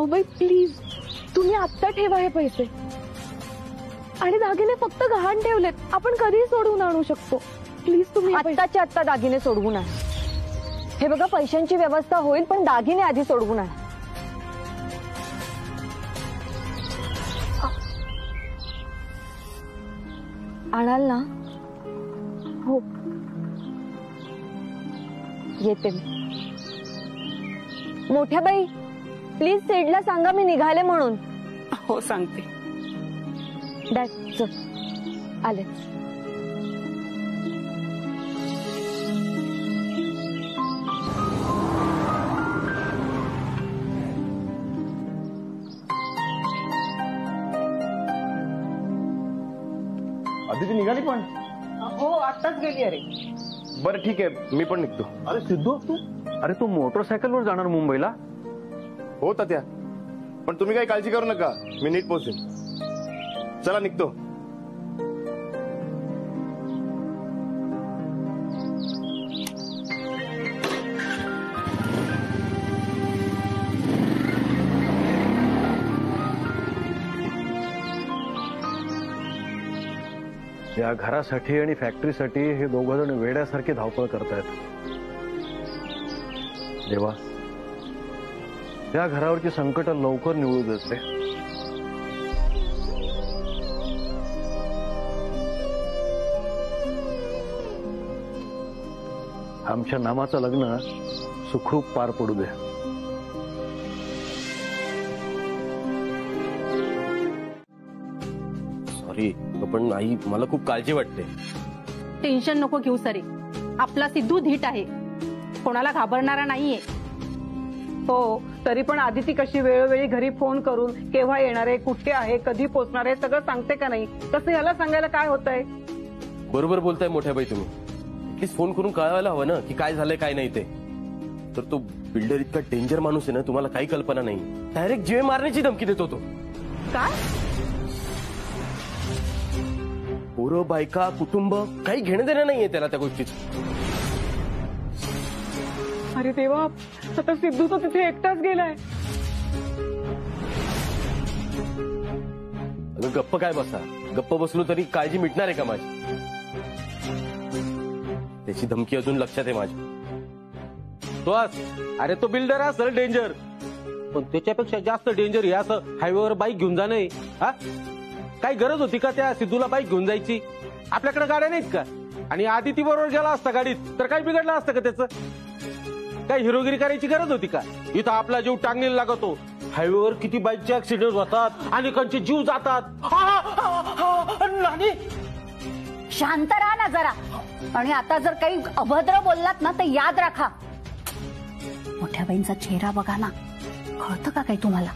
जाऊबाई प्लीज, तुम्ही आत्ता ठेवा हे पैसे. आणि दागिने फक्त गहाण ठेवलेत, आपण कधीही सोडवून आणू शकतो. प्लीज तुम्ही आत्ताच्या आत्ता दागिने सोडवून आणा. हे बघा, पैशांची व्यवस्था होईल, पण दागिने आधी सोडवून आणा. आणाल ना? हो येते मी. मोठ्या बाई, प्लीज सेडला सांगा मी निघाले म्हणून. हो सांगते. डॅड चल, आले. आदिती निघाली पण? हो आत्ताच गेली. अरे बरं ठीक आहे, मी पण निघतो. अरे सिद्धू, तू अरे तू मोटरसायकलवर जाणार मुंबईला? हो तात्या, पण तुम्ही काही काळजी करू नका, मी नीट पोहोचेन. चला निघतो. या घरासाठी आणि फॅक्टरीसाठी हे दोघं जण वेड्यासारखे धावपळ करतायत. देवा, या घरावरची संकट लवकर निवळू देत रे. आमच्या नामाचं लग्न सुखरूप पार पडू दे. सॉरी, पण आई मला खूप काळजी वाटते. टेन्शन नको घेऊ सरे, आपला सिद्धू धीट आहे, कोणाला घाबरणारा नाहीये. हो, तरी पण आदिती कशी वेळोवेळी घरी फोन करून केव्हा येणार आहे, कुठे आहे, कधी पोहोचणार आहे सगळं सांगते का नाही? तसं याला सांगायला काय होतंय? बरोबर बोलताय मोठ्या बाई तुम्ही. प्लीज फोन करून कळवायला हवं ना की काय झालंय काय नाही ते. तर तो बिल्डर इतका डेंजर माणूस आहे ना, तुम्हाला काही कल्पना नाही. डायरेक्ट जीवे मारण्याची धमकी देतो तो. काय? पोरं, बायका, कुटुंब काही घेणं देणं नाहीये त्याला त्या गोष्टीच. अरे देवा, आता सिद्धू तर तिथे एकटाच गेलाय. अगं गप्प काय बसा, गप्प बसलो तरी काळजी मिटणार आहे का माझी? त्याची धमकी अजून लक्षात आहे माझ्या. तो अरे तो बिल्डर असेल डेंजर, पण त्याच्यापेक्षा जास्त डेंजर हे असं हायवेवर बाईक घेऊन जाणं. हा, काही गरज होती का त्या सिद्धूला बाईक घेऊन जायची? आपल्याकडे गाड्या नाहीत का? आणि आदिती बरोबर गेला असता गाडीत तर काही बिघडलं असतं का त्याचं? काही हिरोगिरी करायची गरज होती का? इथं आपला जीव टांगलेला लागतो. हायवेवर किती बाईकचे ऍक्सिडेंट होतात, अनेकांचे जीव जातात. शांत राहा ना जरा. आणि आता जर काही अभद्र बोललात ना तर याद राखा, मोठ्या बाईंचा चेहरा बघा ना, कळतं का काही तुम्हाला?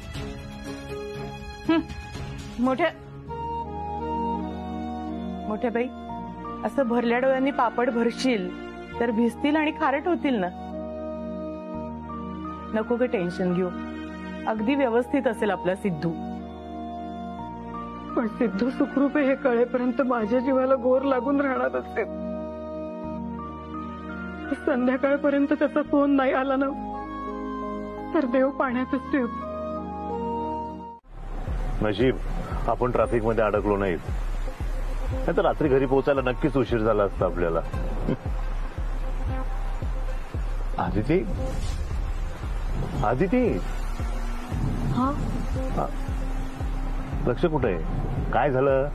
मोठ्या बाई, असं भरल्या डोळ्यांनी पापड भरशील तर भिजतील आणि खारट होतील ना. नको ग टेन्शन घेऊ, अगदी व्यवस्थित असेल आपला सिद्धू. पण सिद्धू सुखरूप आहे हे कळेपर्यंत माझ्या जीवाला गोर लागून राहणार असेल. संध्याकाळपर्यंत त्याचा फोन नाही आला ना तर देव पाण्यातच ठेव. नशीब आपण ट्रॅफिक मध्ये अडकलो नाहीत, नाही तर रात्री घरी पोहोचायला नक्कीच उशीर झाला असता आपल्याला. आदिती, आदिती, हा लक्ष कुठे आहे? काय झालं?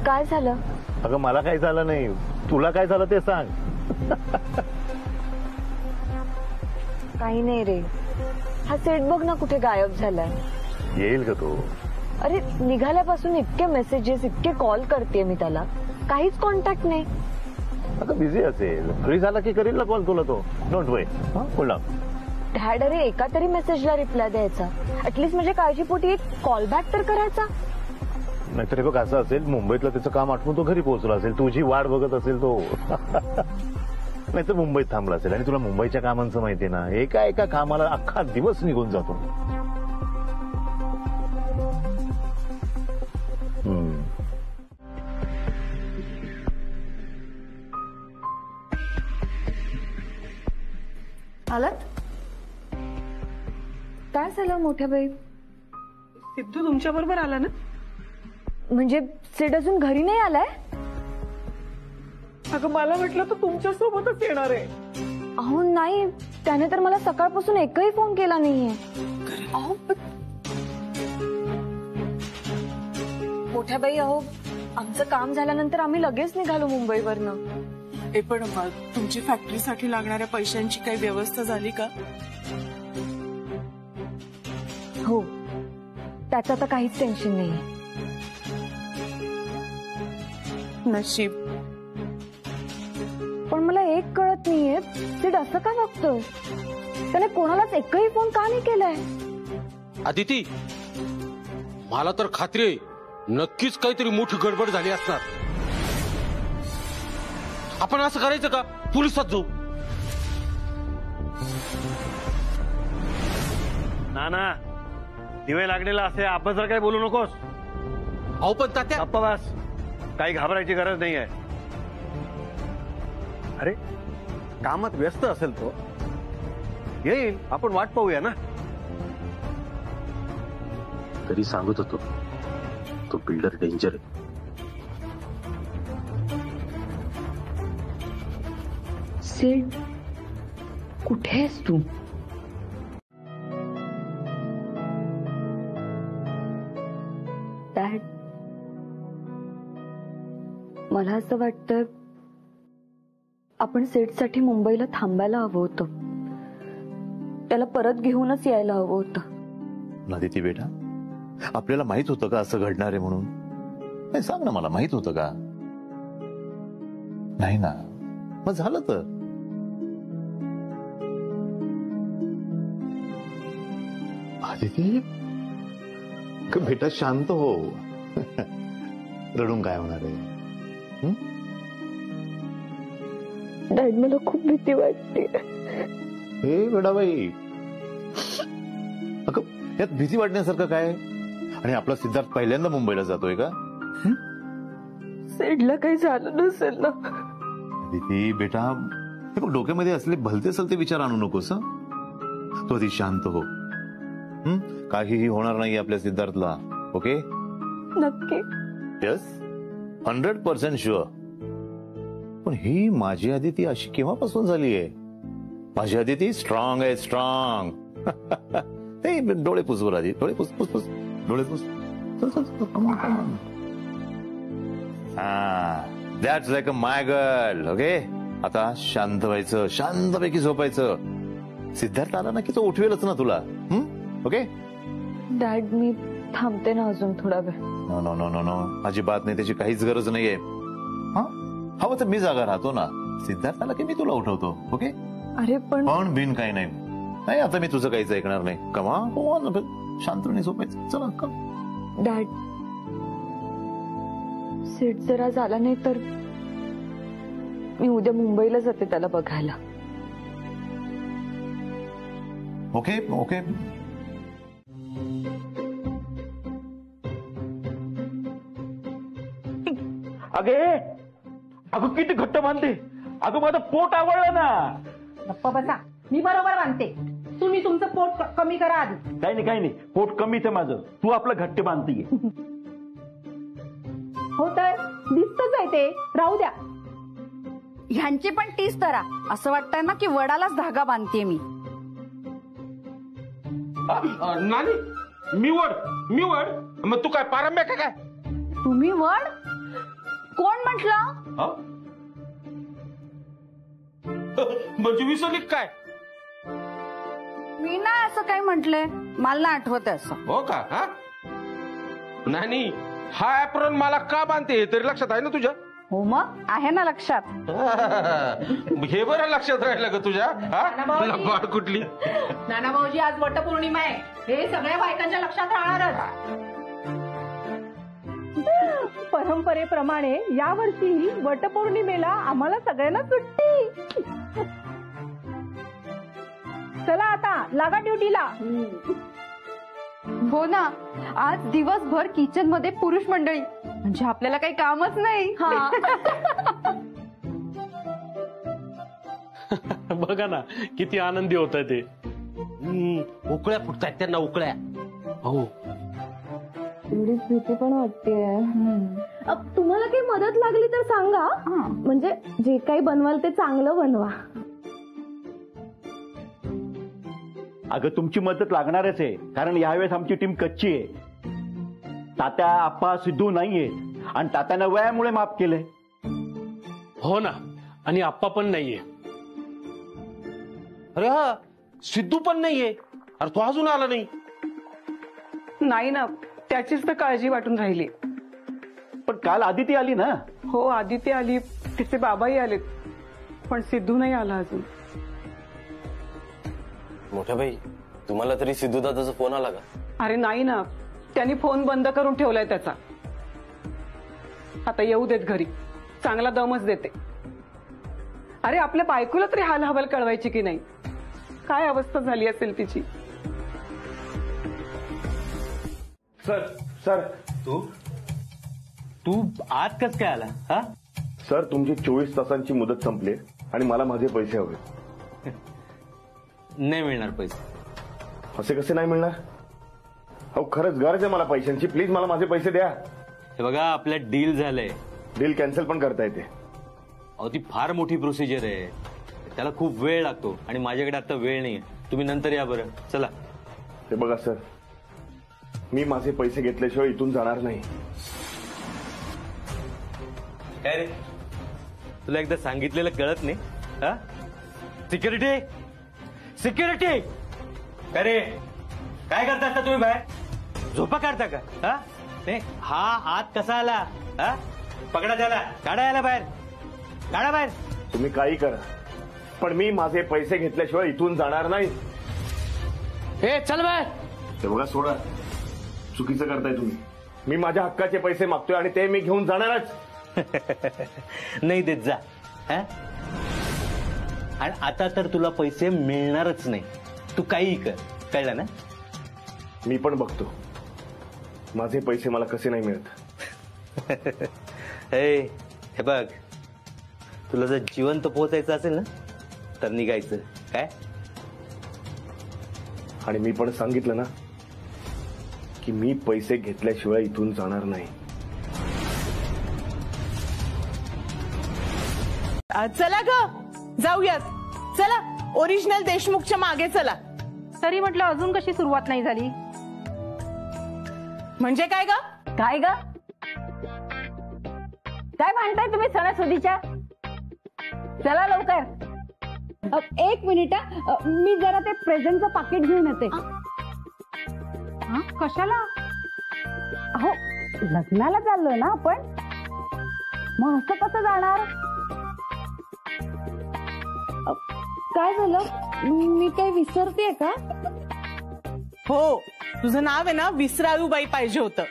काय झालं? अगं मला काही झालं नाही, तुला काय झालं ते सांग. काही नाही रे, हा सेट बघ ना कुठे गायब झालाय. येईल का तो? अरे निघाल्यापासून इतके मेसेजेस, इतके कॉल करते मी त्याला, काहीच कॉन्टॅक्ट नाही. आता बिझी असेल, फ्री झाला की करील ना कॉल तुला तो. Don't weight. बोला डॅड, अरे एका तरी मेसेजला रिप्लाय द्यायचा, ऍटलीस्ट म्हणजे काळजीपोटी एक कॉल बॅक तर करायचा. नाहीतर बघ असं असेल, मुंबईतलं त्याचं काम आटपून तो घरी पोहोचला असेल, तुझी वाट बघत असेल तो. नाहीतर मुंबईत थांबला असेल. आणि तुला मुंबईच्या कामांचं माहितीये ना, एका एका कामाला अख्खा दिवस निघून जातो. आलात? काय झालं मोठ्या बाई? सिद्धू तुमच्या बरोबर आला ना? म्हणजे सिड अजून घरी नाही आलाय? अगं मला वाटलं तो तुमच्या सोबतच येणार आहे. अहो नाही, त्याने तर मला सकाळपासून एकही फोन केला नाहीये. अहो मोठ्या बाई, अहो आमचं काम झाल्यानंतर आम्ही लगेच निघालो मुंबईवरनं. पण तुमची फॅक्टरीसाठी लागणाऱ्या पैशांची काही व्यवस्था झाली का? हो, त्याचं आता काहीच टेन्शन नाही. नशीब. पण मला एक कळत नाहीये, सिड असं का वागतोय? त्याने कोणालाच एकही फोन का नाही केलाय? आदिती, मला तर खात्री आहे नक्कीच काहीतरी मोठी गडबड झाली असणार. आपण असं करायचं का? पोलिसात जाऊ. ना दिवे लागलेला असे आपण जर काही बोलू नकोस. अहो पण तात्या, गप्पा बस. काही घाबरायची गरज नाही आहे. अरे कामात व्यस्त असेल तो, येईल, आपण वाट पाहूया ना. तरी सांगत होतो तो बिल्डर डेंजर आहे. सिड, कुठे आहेस तू? डॅड, मला असं वाटतं आपण सेटसाठी मुंबईला थांबायला हवं होतं. त्याला परत घेऊनच यायला हवं होतं. नादिती बेटा, आपल्याला माहित होतं का असं घडणार आहे म्हणून? नाही, सांग ना, मला माहित होतं का? नाही ना, मग झालं तर. आदिती बेटा शांत हो. रडून काय होणार आहे? डॅड, मला खूप भीती वाटते. हे बेटाबाई, अगं यात भीती वाटण्यासारखं काय? आणि आपला सिद्धार्थ पहिल्यांदा मुंबईला जातोय का? सेडला काही झालं नसेल ना? दिदी बेटा, हे बघ, डोक्यामध्ये असले भलते सलते विचार आणू नकोस. तो आधी शांत हो. काहीही होणार नाही आपल्या सिद्धार्थला. ओके? नक्की? Yes, 100% sure. पण ही माझी आदिती अशी केव्हापासून झाली आहे? माझी आदिती स्ट्रॉंग आहे, स्ट्रॉंग. डोळे पुसवर आधी, डोळे पुस पुस पुस, डोळे पुस. That's like a my girl. Okay, आता शांत व्हायचं, शांतपैकी झोपायचं. सिद्धार्थ आला ना की तो उठवेलच ना तुला. ओके डॅड, मी थांबते ना अजून थोडा वेळ. No no no no no, अजिबात नाही, त्याची काहीच गरज नाहीये. हवं तर मी जागा राहतो ना. सिद्धार्थ आला की मी तुला उठवतो. ओके? अरे पण बिन काही नाही. नाही, आता मी तुझं काहीच ऐकणार नाही. कमा शांतपणे झोपायचं. चला कम. डॅड, सीट जरा झाला नाही तर मी उद्या मुंबईला जाते त्याला बघायला. Okay okay. अगं किती घट्ट बांधते. अगं माझं पोट आवडलं ना. गप्पा बसा, मी बरोबर बांधते. तुम्ही तुमचं पोट कमी करा आधी. काही नाही पोट कमीच आहे माझं. तू आपलं घट्ट बांधतीये. हो तर दिसतच आहे ते. राहू द्या. ह्यांची पण 30 तरा. असं वाटतंय ना की वडालाच धागा बांधते मी. नानी, मी वड. मग तू काय पारंब्या का काय? तुम्ही वड? कोण म्हटलं? म्हणजे विसरली काय? मी नाही असं काही म्हटलंय. मला नाही आठवत असं. हो का? हा नानी, हा ऍप्रॉन मला का बांधते हे तरी लक्षात आहे ना तुझ्या? हो मग आहे ना लक्षात. हे बरं लक्षात राहिलं ग तुझ्या. तुला बाळ कुठली? नाना भाऊजी, आज वटपौर्णिमा आहे. हे सगळ्या बायकांच्या लक्षात राहणारच. परंपरेप्रमाणे यावर्षीही वटपौर्णिमेला आम्हाला सगळ्यांना सुट्टी. चला आता लागा ड्युटीला. हो ना, आज दिवसभर किचन मध्ये पुरुष मंडळी, म्हणजे आपल्याला काही कामच नाही. बघा ना किती आनंदी होत ते. उकळ्या फुटतायत त्यांना, उकळ्या. हो. एवढीच भीती पण वाटतेय. तुम्हाला काही मदत लागली तर सांगा. म्हणजे जे काही बनवाल ते चांगलं बनवा. अगं तुमची मदत लागणारच आहे, कारण यावेळेस आमची टीम कच्ची आहे. तात्या, आप्पा, सिद्धू नाहीयेत आणि तात्यानं वयामुळे माफ केलंय. हो ना, आणि आप्पा पण नाहीये. अरे हा, सिद्धू पण नाहीये. अरे तो अजून आला नाही. नाही ना, त्याचीच तर काळजी वाटून राहिली. पण काल आदिती आली ना. हो, आदिती आली, तिचे बाबाही आलेत, पण सिद्धू नाही आला अजून. मोठ्या बाई, तुम्हाला तरी सिद्धू दादाचा फोन आला का? अरे नाही ना, त्यांनी फोन बंद करून ठेवलाय त्याचा. आता येऊ देत घरी, चांगला दमच देते. अरे आपल्या बायकोला तरी हाल हवाल कळवायची की नाही? काय अवस्था झाली असेल तिची. सर सर तू आज कस काय आला? हा सर, तुमची 24 तासांची मुदत संपली आणि मला माझे पैसे हवे. नाही मिळणार पैसे. असे कसे नाही मिळणार? अहो खरंच गरज आहे मला पैशांची. प्लीज मला माझे पैसे द्या. हे बघा, आपल्या डील झालंय. डील कॅन्सल पण करता येते. अहो ती फार मोठी प्रोसिजर आहे, त्याला खूप वेळ लागतो आणि माझ्याकडे आता वेळ नाही. तुम्ही नंतर या बरं. चला. हे बघा सर, मी माझे पैसे घेतल्याशिवाय इथून जाणार नाही. काय रे, तुला एकदा सांगितलेलं कळत नाही? हा, सिक्युरिटी, सिक्युरिटी. काय रे, काय करता असता तुम्ही बाहेर? झोपा काढता का? हा, नाही, हा आत कसा आला? हा, पकडा त्याला, काढा याला बाहेर, काढा बाहेर. तुम्ही काही करा, पण मी माझे पैसे घेतल्याशिवाय इथून जाणार नाही. हे चल बाहेर. हे बघा, सोडा. चुकीचं करताय तुम्ही. मी माझ्या हक्काचे पैसे मागतोय आणि ते मी घेऊन जाणारच. नाही देत जा. आणि आता तर तुला पैसे मिळणारच नाही. तू काही कर, कळलं ना? मी पण बघतो माझे पैसे मला कसे नाही मिळत. हे बघ, तुला जर जिवंत पोहोचायचं असेल ना तर निघायचं. काय? आणि मी पण सांगितलं ना की मी पैसे घेतल्याशिवाय इथून जाणार नाही. चला ग, जाऊयात. चला, ओरिजिनल देशमुखच्या मागे चला. तरी म्हटलं अजून कशी सुरुवात नाही झाली? म्हणजे काय ग? काय ग? काय म्हणताय तुम्ही सणासुदीच्या? चला लवकर. एक मिनिट, मी जरा ते प्रेझेंटचं पाकिट घेऊन येते. कशाला? अहो लग्नाला चाललोय ना आपण, मग असं कसं जाणार? काय झालं? मी काही विसरतेय का? हो, तुझं नाव आहे ना विसराळूबाई पाहिजे होतं.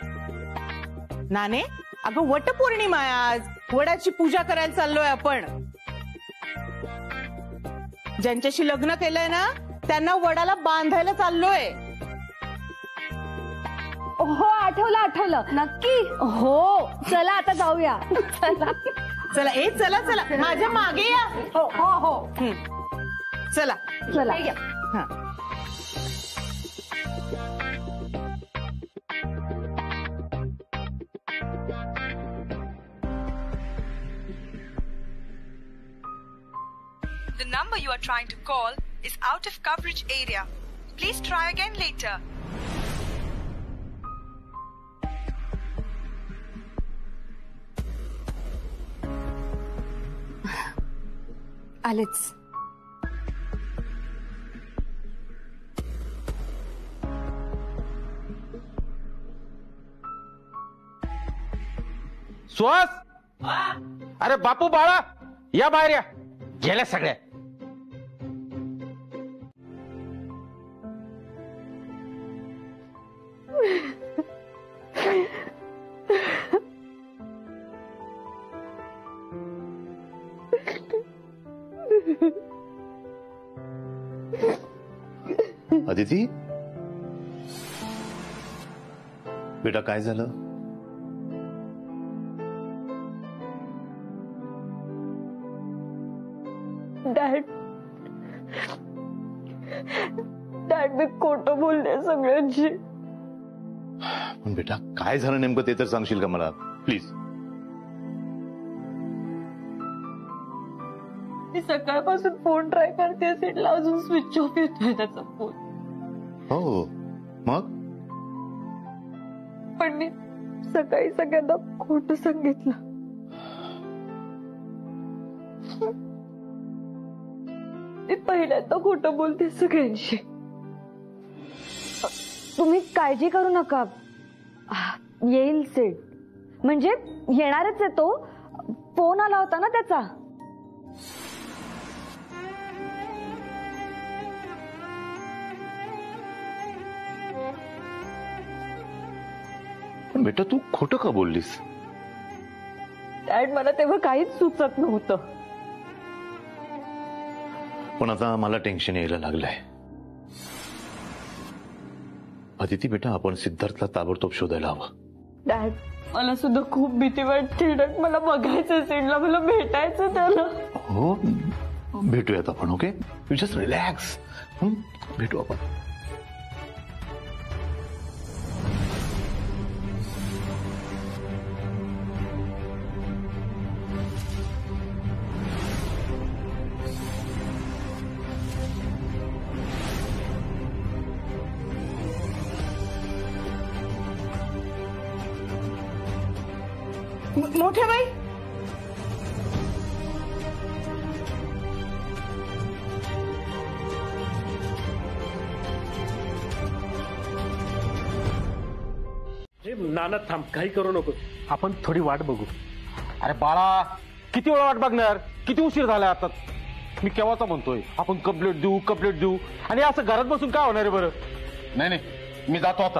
नाने, अगं वटपौर्णिमा आहे आज. वडाची पूजा करायला चाललोय आपण. ज्यांच्याशी लग्न केलंय ना त्यांना वडाला बांधायला चाललोय. हो, आठवलं. नक्की? हो, चला आता जाऊया. चला चला, चला चला, माझ्या मागे या. हो. चला चला. हा. The number you are trying to call is out of coverage area. Please try again later. आलेच. सुहास, अरे बापू, बाळा, या बाहेर या. गेल्या सगळ्या. अदिती, बेटा काय झालं? डॅड, डॅड मी खोटं बोलते सगळ्यांशी. पण बेटा काय झालं नेमकं ते तर सांगशील का मला प्लीज. मी सकाळपासून फोन ट्राय करते सेटला, अजून स्विच ऑफ येतोय त्याचा फोन. हो मग पण मी सकाळी सगळ्यांना खोटं सांगितलं. मी पहिल्यांदा खोटं बोलते सगळ्यांशी. तुम्ही काळजी करू नका, येईल सेट. म्हणजे येणारच आहे तो. फोन आला होता ना त्याचा. पण बेटा तू खोटं का बोललीस? डॅड मला तेव्हा काहीच सुचत नव्हतं. पण आता मला टेन्शन यायला लागलंय. अदिती बेटा आपण सिद्धार्थला ताबडतोब शोधायला हवं. डॅड मला सुद्धा खूप भीती वाटते. डॅड मला बघायचं सेटला, मला भेटायचं त्याला. हो भेटूयात आपण. Okay you just relax. भेटू आपण. मोठ्या बाई नाना थांब, काही करू नको, आपण थोडी वाट बघू. अरे बाळा किती वेळ वाट बघणार? किती उशीर झाला आता. मी केव्हाचा म्हणतोय आपण कंप्लेंट देऊ आणि असं घरात बसून काय होणार आहे बरं? नाही मी जातो आता.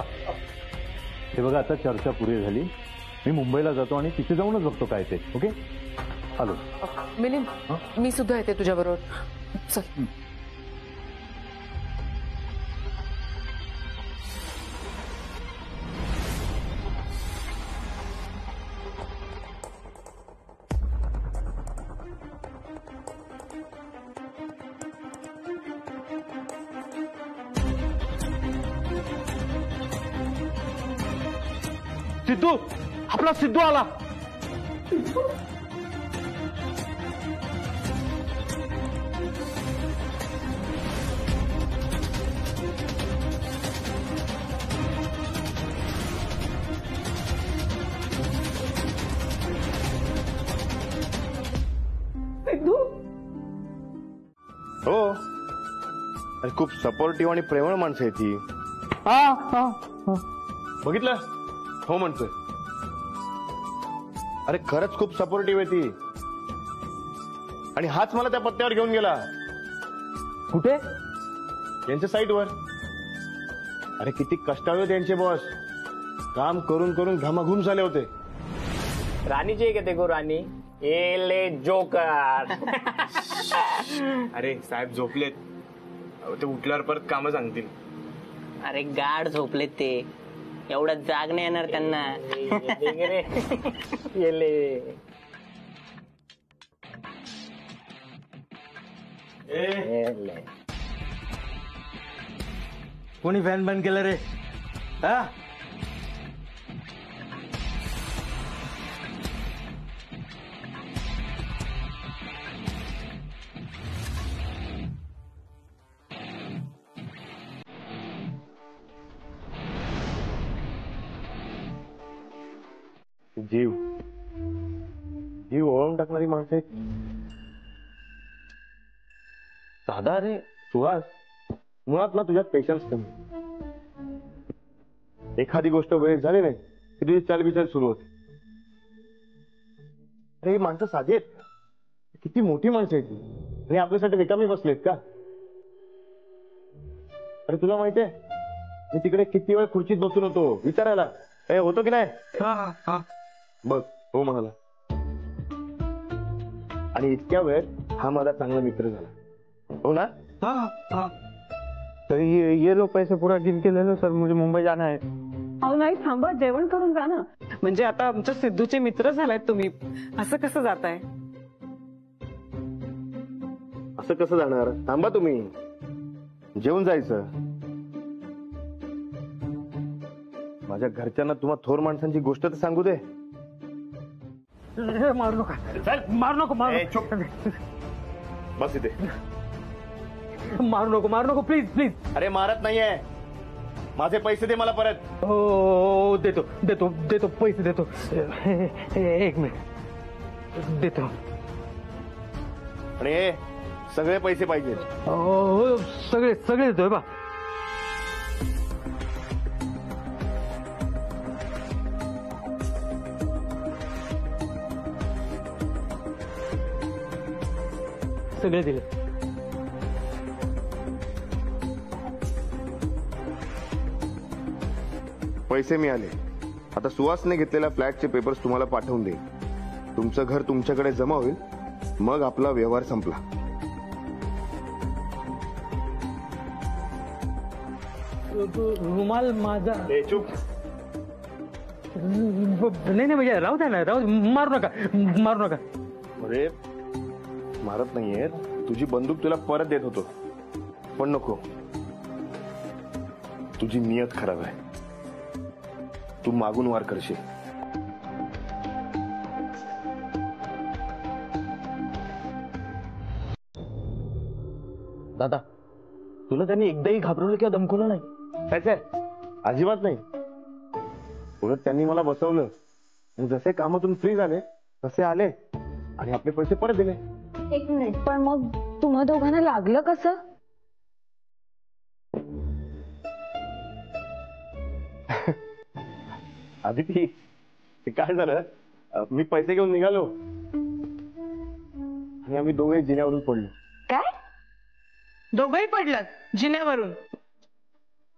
हे बघा आता चर्चा पुरी झाली. मी मुंबईला जातो आणि तिथे जाऊनच बघतो काय ते. ओके हॅलो मिलिंद मी सुद्धा येते तुझ्या बरोबर. चल. सिद्धू, आपला सिद्धू आला. हो अरे खूप सपोर्टिव्ह आणि प्रेमळ माणसं आहे ती. बघितलं हो म्हणतोय. अरे खरंच खूप सपोर्टिव्ह आहे ती. आणि हाच मला त्या पत्त्यावर घेऊन गेला. कुठे? यांच्या साईटवर. अरे किती कष्टाळू त्यांचे बॉस. काम करून करून घामाघूम झाले होते. राणीची आहे का ते गो राणी? एले जोकर. अरे साहेब झोपलेत, ते उठल्यावर परत कामं सांगतील. अरे गाढ झोपलेत ते, एवढं जाग नाही येणार त्यांना. येले कोणी फॅन बंद केलं रे? हा जीव ओळून टाकणारी माणसं आहेत. साधा रे सुहास, मुळात ना तुझ्यात पेशन्स कमी. एखादी गोष्ट वेळ झाली नाही की तुझी चालबिचाल सुरू होते. अरे ही माणसं साधी आहेत, किती मोठी माणसं आहेत आणि आपल्यासाठी रिकामी बसलेत का? अरे तुला माहितीये मी तिकडे किती वेळ खुर्चीत बसून होतो विचारायला, हे होतो की नाही? बघ हो म्हणाला. आणि इतक्या वेळ हा माझा चांगला मित्र झाला. हो ना? तरी ये लो पैसे पूरा गिन के ले लो सर, मुझे मुंबई जाना है. अहो नाही थांबा, जेवण करून जा ना. म्हणजे आता आमच्या सिद्धूचे मित्र झालायत तुम्ही, असं कसं जाताय? असं कसं जाणार? थांबा तुम्ही, जेवून जायचं. माझ्या घरच्यांना तुम्हा थोर माणसांची गोष्ट तर सांगू दे. मारू नका, मारू नको, मारू बस इथे. मारू नको प्लीज प्लीज. अरे मारत नाहीये, माझे पैसे दे मला परत. हो देतो देतो देतो पैसे देतो. एक मिनिट देतो. आणि सगळे पैसे पाहिजे. हो सगळे सगळे देतोय बा. सगळे दिले. पैसे मिळाले. आता सुहासने घेतलेल्या फ्लॅटचे पेपर्स तुम्हाला पाठवून देईन. तुमचं घर तुमच्याकडे जमा होईल, मग आपला व्यवहार संपला. रुमाल माझा. चूप. नाही म्हणजे राहू द्या ना, राहू. मारू नका. अरे मारत नाहीये, तुझी बंदूक तुला परत देत होतो, पण नको. तुझी नियत खराब आहे. तू मागून वार करशील. दादा, तुला त्यांनी एकदाही घाबरवलं किंवा धमकवलं नाही? काय अजिबात नाही. उलट त्यांनी मला बसवलं. जसे कामातून फ्री झाले तसे आले आणि आपले पैसे परत दिले. एक मिनिट, पण मग तुम्हा दोघांना लागलं कसं? आदिती, ते काय झालं, मी पैसे घेऊन निघालो आणि आम्ही दोघे जिन्यावरून पडलो. काय? दोघंही पडलात जिन्यावरून?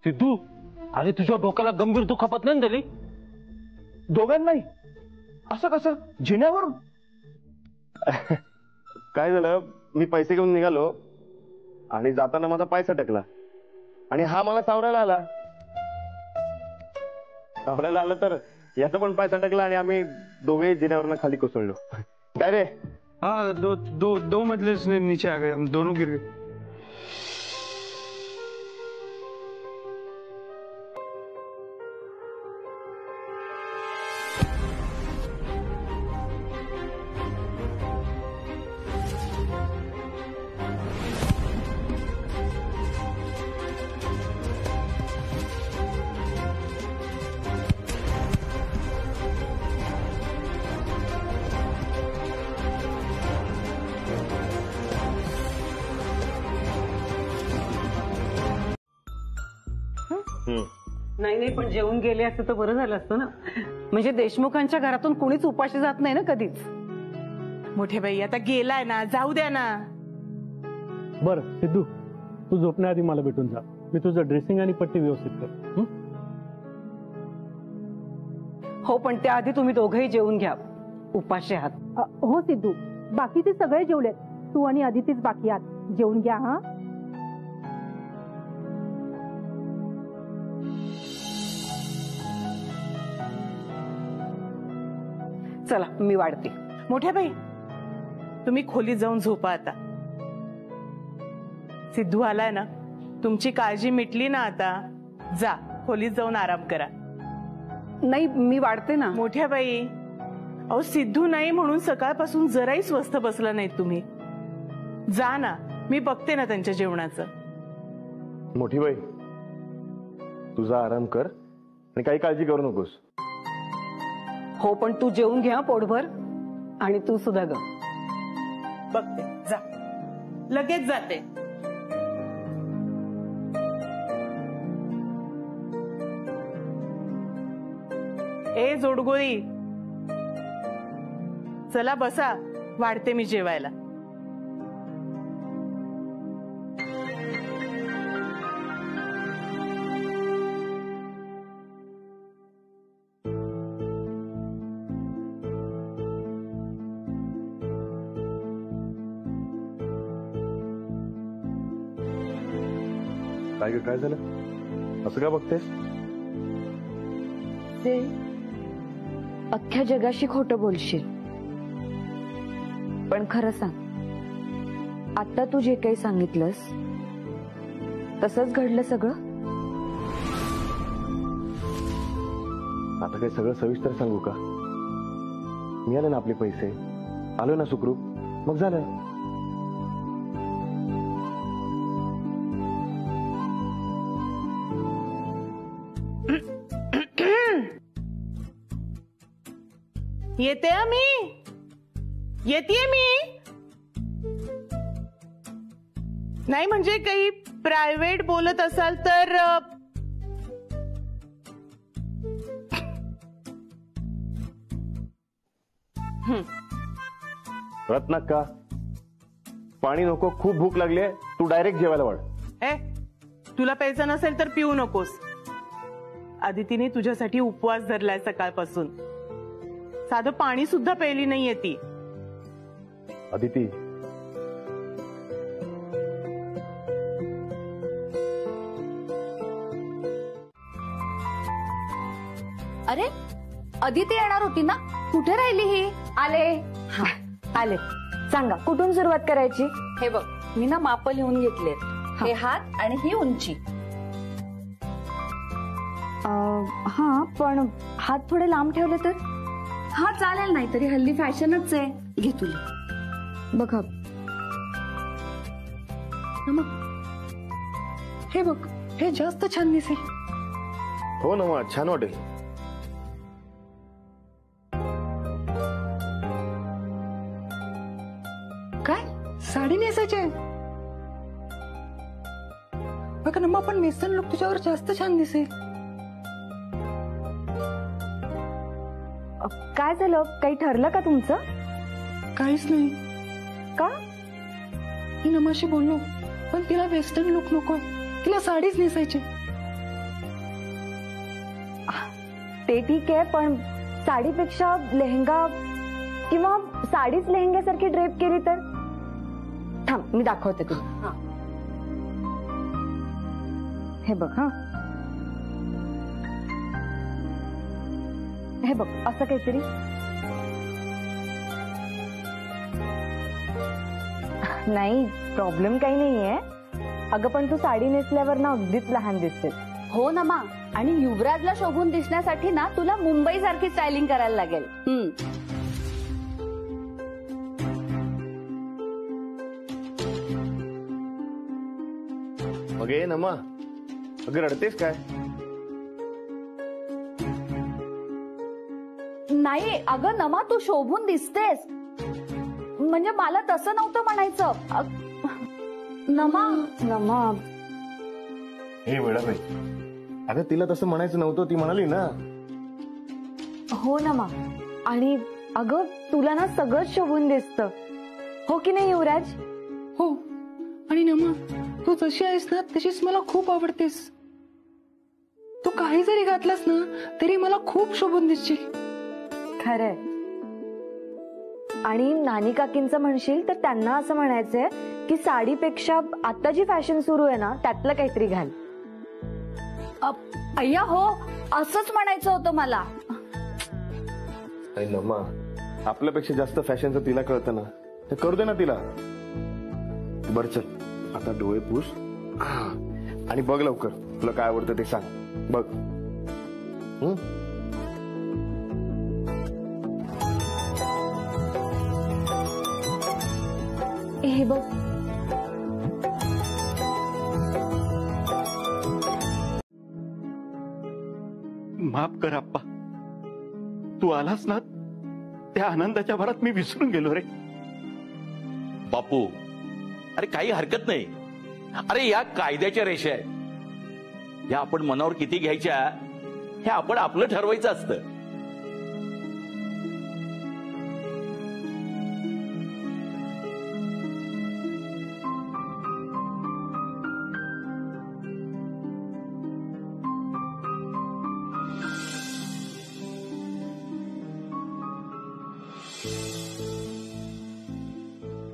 सिद्धू, अरे तुझ्या डोक्याला गंभीर दुखापत नाही झाली? दोघांनाही? असं कसं जिन्यावरून? काय झालं, मी पैसे घेऊन निघालो आणि जाताना माझा पायसा टकला आणि हा मला सावरायला आला. सावरायला आलं तर याचा पण पायसा टकला आणि आम्ही दोघे जिन्यावरून खाली कोसळलो. काय रे? हाँ दो मजले से नीचे आ गए, हम दोनों गिर गए. नाही पण जेवून गेले असते तर बरं झालं असतं ना. म्हणजे देशमुखांच्या घरातून कुणीच उपाशी जात नाही ना कधीच. मोठे बाई आता गेलाय ना, जाऊ द्या ना. बरं सिद्धू, तू झोपण्याआधी मला भेटून जा. मी तुझं ड्रेसिंग आणि पट्टी व्यवस्थित कर. हो, पण त्याआधी तुम्ही दोघंही जेवून घ्या, उपाशी आहात. हो सिद्धू, बाकीचे सगळे जेवलेत, तू आणि आदितीच बाकी आहात. जेवून घ्या. हा चला मी वाढते. मोठ्या बाई, तुम्ही खोलीत जाऊन झोपा आता. सिद्धू आलाय ना, तुमची काळजी मिटली ना आता. जा खोलीत जाऊन आराम करा. नाही मी वाढते ना. मोठ्या बाई, अहो सिद्धू नाही म्हणून सकाळपासून जराही स्वस्थ बसला नाहीत तुम्ही. जा ना, मी बघते ना त्यांच्या जेवणाचं. मोठी बाई, तुझा आराम कर आणि काही काळजी करू नकोस. हो, पण तू जेवून घ्या पोटभर. आणि तू सुद्धा ग. बघते, जा लगेच जाते. ए जोडगोळी, चला बसा, वाढते मी जेवायला. काय झालं, असं का बघतेस? ते अख्ख्या जगाशी खोटं बोलशील, पण खरं सांग, आता तू जे काही सांगितलंस तसंच घडलं सगळं? आता काही सगळं सविस्तर सांगू का? मिळाले ना आपले पैसे, आलो ना सुखरूप, मग झालं. येते मी, येते मी. नाही म्हणजे काही प्रायव्हेट बोलत असाल तर रत्नाक्का, पाणी नको, खूप भूक लागली, तू डायरेक्ट जेवायला वाढ. तुला प्यायचं नसेल तर पिऊ नकोस. आदितीने तुझ्यासाठी उपवास धरलाय सकाळपासून. साधं पाणी सुद्धा प्यायली नाहीये ती. अदिती, अरे अदिती येणार होती ना, कुठे राहिली ही? आले. आले. सांगा कुठून सुरुवात करायची? हे बघ, मी ना माप लिहून घेतले. हे हात आणि ही उंची. हा, पण हात थोडे लांब ठेवले तर? हा चालेल, नाही तरी हल्ली फॅशनच आहे. घे तुला. बघा, हे बघ, हे जास्त छान दिसेल. हो ना, मग छान वाटेल. काय साडी नेसायची? बघा ना, पण वेस्टर्न लुक तुझ्यावर जास्त छान दिसेल. काय झालं? काही ठरलं का तुमचं? काहीच नाही. का? मी नमाशी बोललो, पण तिला वेस्टर्न लुक नकोय, तिला साडीच नेसायची. ते ठीक आहे, पण साडीपेक्षा लेहंगा किंवा साडीच लेहंग्यासारखी ड्रेप केली तर? थांब, मी दाखवते तुला. हे बघ. हा, हे बघ, असं काहीतरी. नाही, प्रॉब्लेम काही नाहीये. अगं पण तू साडी नेसल्यावर ना अगदीच लहान दिसते. हो ना मा, आणि युवराजला शोभून दिसण्यासाठी ना तुला मुंबई सारखी स्टायलिंग करायला लागेल. मग ये नमा, अगं रडतेस काय? नाही अगं नमा, तू शोभून दिसतेस. म्हणजे मला तसं नव्हतं म्हणायचं. नमा. हे वेळाबाई, अगं तिला तसं म्हणायचं नव्हतं, ती म्हणाली ना. हो ना मा, आणि अगं तुला ना सगळंच शोभून दिसतं, हो की नाही युवराज? हो, आणि नमा, तू जशी आहेस ना तशीच मला खूप आवडतेस. तू काही जरी घातलास ना तरी मला खूप शोभून दिसशील. खरंय. आणि नानी काकींचं म्हणशील तर त्यांना असं म्हणायचंय की साडीपेक्षा आता जी फॅशन सुरू आहे ना त्यातलं काहीतरी घाल. अय्या हो, असंच म्हणायचं होतं मला. नमा, आपल्यापेक्षा जास्त फॅशनचं तिला कळतं ना, तर करू दे ना तिला. बर चल, आता डोळे पुस आणि बघ लवकर, तुला काय आवडतं ते सांग. बघ. हे बघ. माफ कर आप्पा, तू आलास ना त्या आनंदाच्या भरात मी विसरून गेलो रे. बापू, अरे काही हरकत नाही. अरे या कायद्याच्या रेषा आहेत, या आपण मनावर किती घ्यायच्या हे आपण आपलं ठरवायचं असतं.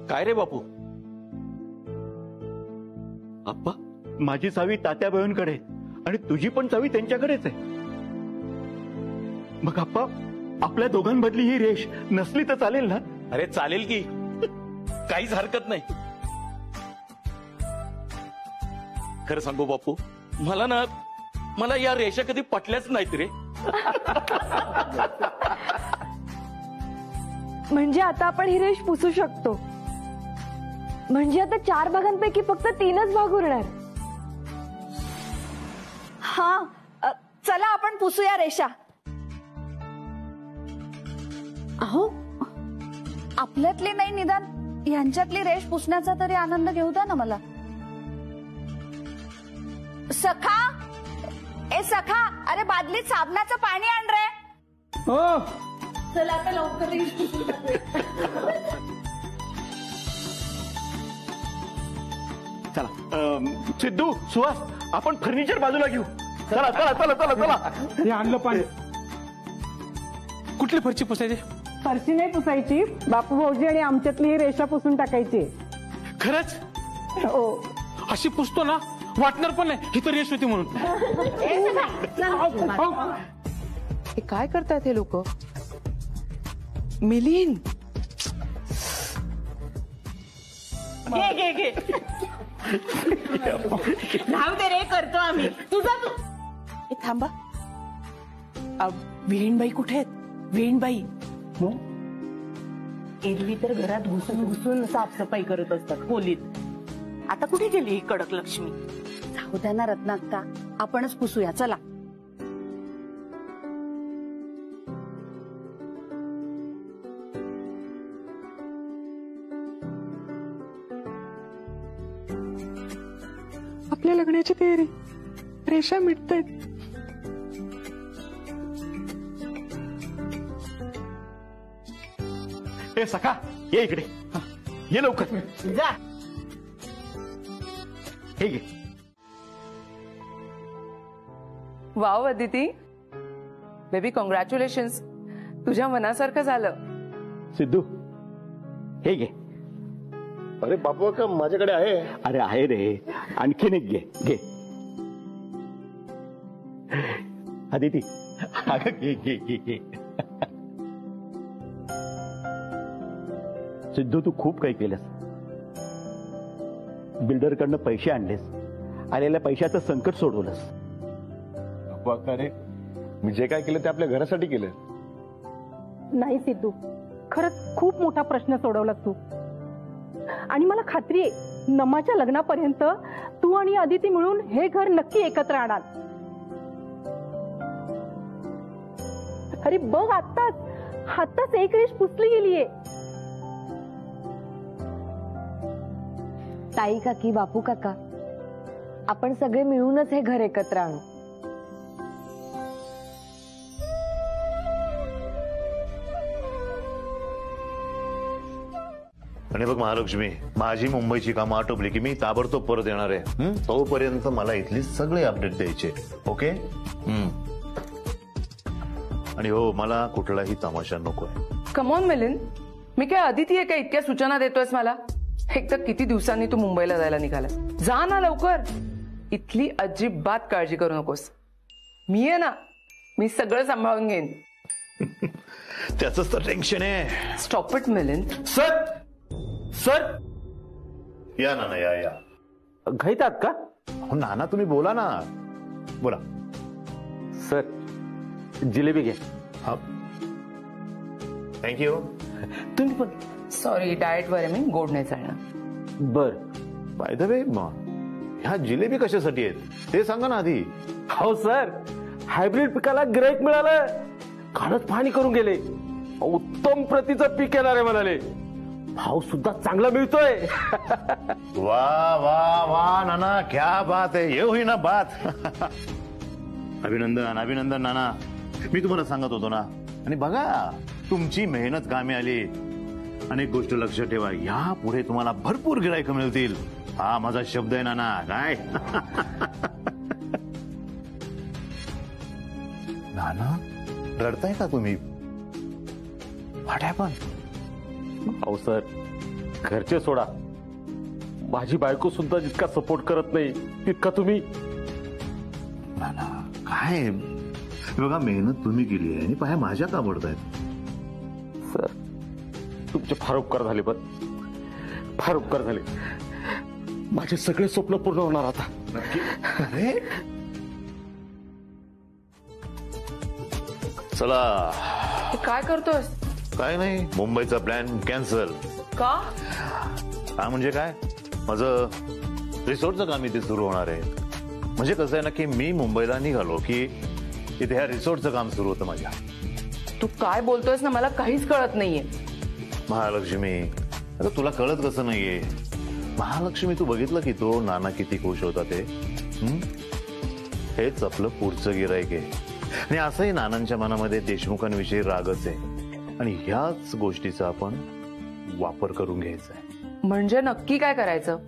काय रे बापू? आप्पा, माझी चावी तात्याबाईंकडे आणि तुझी पण चावी त्यांच्याकडेच आहे. मग आप्पा, आपल्या दोघांमधली ही रेष नसली तर चालेल ना? अरे चालेल की, काहीच हरकत नाही. खरं सांगू बापू, मला या रेषा कधी पटल्याच नाहीत रे. म्हणजे आता आपण ही रेष पुसू शकतो. म्हणजे आता 4 भागांपैकी फक्त 3च भाग उरणार. हा, चला आपण पुसूया रेषा. अहो, आपल्यातली नाही, निदान यांच्यातली रेष पुसण्याचा तरी आनंद घेऊ द्या ना मला. सखा, ए सखा, अरे बादलीत साबणाचं पाणी आण रे. हो, चला आता लवकर रेष पुसून टाकूया. चला सिद्धू, सुहास, आपण फर्निचर बाजूला घेऊ. चला चला चला चला चला. हे आणलं पाणी. कुठली फरची पुसायची? फरशी नाही पुसायची, बापू भाऊजी आणि आमच्यातली ही रेषा पुसून टाकायची. खरंच? हो. अशी पुसतो ना, वाटणार पण नाही ही तर रेष होती म्हणून. हे काय करतात हे लोक? मिलिंद, घे घे घे. राहू दे रे, करतो आम्ही. तुझा तू. ए, थांबा. वेणबाई कुठे आहेत? वेणबाई एरवी तर घरात घुसून घुसून साफसफाई करत असतात खोलीत. आता कुठे गेली ही कडक लक्ष्मी? जाऊ द्या ना रत्नाक्का, आपणच पुसूया. चला. आपल्या लग्नाची तयारी, रेषा मिटतायत. ए सखा, ये इकडे, ये लवकर. जा. हे घे. Wow Aditi, baby congratulations. तुझ्या मनासारखं झालं. सिद्धू, हे घे. अरे बापू का माझ्याकडे आहे. अरे आहे रे, आणखीन एक घे. घे अदिती. अगं घे घे घे घे. सिद्धू, तू खूप काही केलंस. बिल्डरकडनं पैसे आणलेस, आलेल्या पैशाचं संकट सोडवलंस. बापू रे, मी जे काय केलं ते आपल्या घरासाठी केलं. नाही सिद्धू, खरंच खूप मोठा प्रश्न सोडवलास तू. आणि मला खात्री आहे, नमाच्या लग्नापर्यंत तू आणि अदिती मिळून हे घर नक्की एकत्र आणाल. अरे बघ, आत्ताच एक रेष पुसली गेलीये. ताई काकी, बापू काका, आपण सगळे मिळूनच हे घर एकत्र आणू. आणि बघ महालक्ष्मी, माझी मुंबईची कामं आटोपली की मी ताबडतोब परत येणार आहे. तोपर्यंत मला इथली सगळे अपडेट द्यायचे. ओके? आणि हो, मला कुठलाही तमाशा नकोय. कमॉन मिलिंद, मी काय अदिती आहे का इतक्या सूचना देतोयस मला? एक तर किती दिवसांनी तू मुंबईला जायला निघाला. जा ना लवकर. इथली अजिबात काळजी करू नकोस. मी आहे ना, मी सगळं सांभाळून घेईन. त्याच तर टेन्शन आहे. Stop it Milind. Sir, sir, या नाना, या या. घाईतात का? हो नाना, तुम्ही बोला ना, बोला. सर, जिलेबी घे. हा, थँक्यू. तुम्ही पण. सॉरी, डाएट वर आहे मी, गोड नाही चालणार. बर. बाय द वे, ह्या जिलेबी कशासाठी आहेत ते सांगा ना आधी. हो सर, हायब्रिड पिकाला गिराईक मिळालं, कालच पाहणी करून गेले. उत्तम प्रतीचं पीक येणार आहे म्हणाले. भाव सुद्धा चांगला मिळतोय. वा वा वा नाना, क्या बात आहे. ये होई ना बात. अभिनंदन अभिनंदन नाना. मी तुम्हाला सांगत होतो ना. आणि बघा, तुमची मेहनत कामी आली. अनेक गोष्ट लक्षात ठेवा, या पुढे तुम्हाला भरपूर गिराईक मिळतील. हा माझा शब्द आहे नाना. काय नाना, रडताय का तुम्ही? वाट्या पण. अहो सर, घरचे सोडा, माझी बायको सुद्धा जितका सपोर्ट करत नाही तितका तुम्ही. नाना काय बघा, मेहनत तुम्ही केली आहे आणि पाया माझ्या का पडतायत? सर, तुमचे फार उपकार झाले, पण फार उपकार झाले. माझे सगळे स्वप्न पूर्ण होणार आता. नक्की. अरे चला. हे काय करतोस? काय नाही, मुंबईचा प्लॅन कॅन्सल. का? हा म्हणजे काय, माझं रिसॉर्टचं काम इथे सुरू होणार आहे. म्हणजे कसं आहे ना की मी मुंबईला निघालो की इथे ह्या रिसॉर्टचं काम सुरू होतं माझ्या. तू काय बोलतोयस ना, मला काहीच कळत नाहीये. महालक्ष्मी, अगं तुला कळत कसं नाहीये? महालक्ष्मी, तू बघितलं की तो नाना किती खुश होता ते. हेच आपलं पुढचं गिराईक आहे. आणि असंही नानांच्या मनामध्ये देशमुखांविषयी रागच आहे आणि ह्याच गोष्टीचा आपण वापर करून घ्यायचा आहे. म्हणजे नक्की काय करायचं?